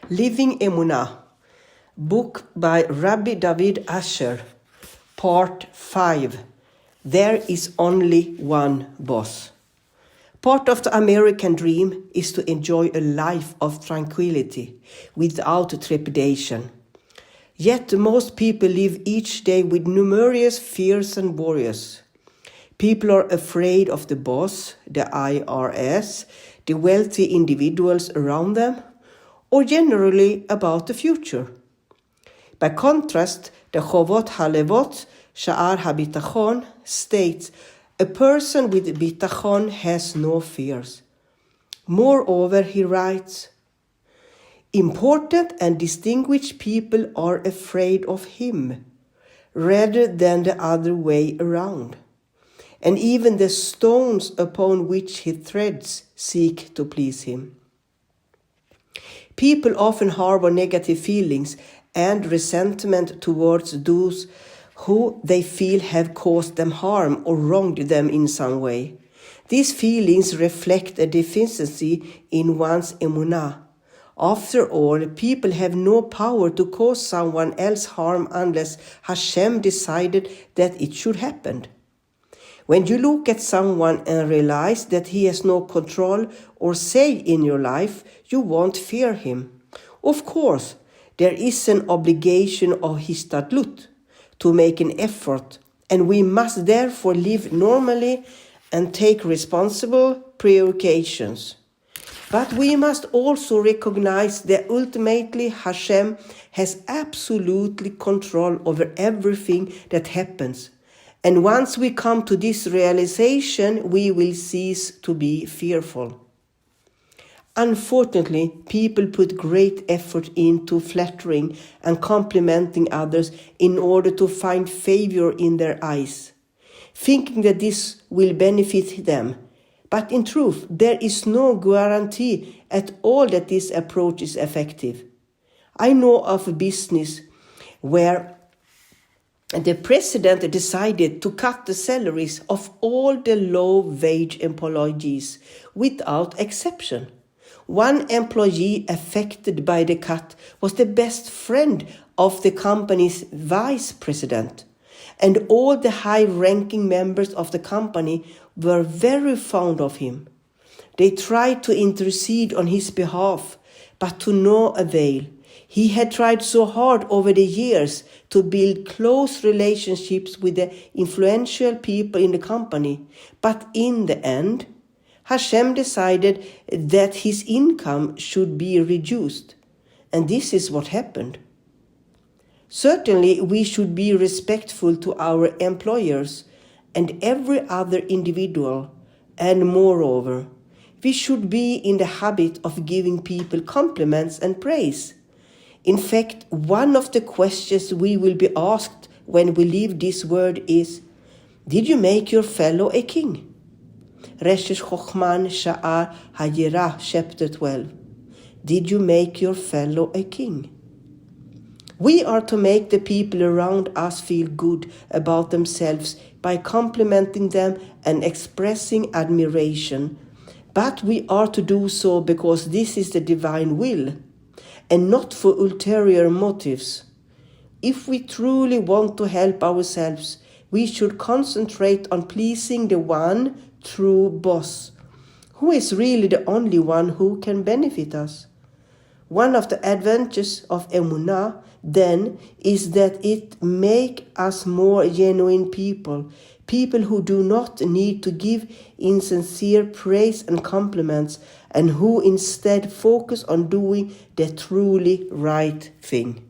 LivingEmunah, book by Rabbi David Asher, part 5. There is only one boss. Part of the American dream is to enjoy a life of tranquility without trepidation. Yet most people live each day with numerous fears and worries. People are afraid of the boss, the IRS, the wealthy individuals around them, or generally about the future. By contrast, the Chovot HaLevot, Sha'ar HaBitachon, states a person with bitachon has no fears. Moreover, he writes, important and distinguished people are afraid of him, rather than the other way around. And even the stones upon which he treads seek to please him. People often harbor negative feelings and resentment towards those who they feel have caused them harm or wronged them in some way. These feelings reflect a deficiency in one's emunah. After all, people have no power to cause someone else harm unless Hashem decided that it should happen. When you look at someone and realize that he has no control or say in your life, you won't fear him. Of course, there is an obligation of histadlut, to make an effort, and we must therefore live normally and take responsible precautions. But we must also recognize that ultimately Hashem has absolutely control over everything that happens. And once we come to this realization, we will cease to be fearful. Unfortunately, people put great effort into flattering and complimenting others in order to find favor in their eyes, thinking that this will benefit them. But in truth, there is no guarantee at all that this approach is effective. I know of a business where the president decided to cut the salaries of all the low-wage employees without exception. One employee affected by the cut was the best friend of the company's vice president, and all the high-ranking members of the company were very fond of him. They tried to intercede on his behalf, but to no avail. He had tried so hard over the years to build close relationships with the influential people in the company, but in the end, Hashem decided that his income should be reduced, and this is what happened. Certainly, we should be respectful to our employers and every other individual, and moreover, we should be in the habit of giving people compliments and praise. In fact, one of the questions we will be asked when we leave this world is, did you make your fellow a king? Reshesh Chochman Sha'ar Hayirah, chapter 12. Did you make your fellow a king? We are to make the people around us feel good about themselves by complimenting them and expressing admiration. But we are to do so because this is the divine will, and not for ulterior motives. If we truly want to help ourselves, we should concentrate on pleasing the one true boss, who is really the only one who can benefit us. One of the advantages of emunah, then, is that it makes us more genuine people who do not need to give insincere praise and compliments, and who instead focus on doing the truly right thing.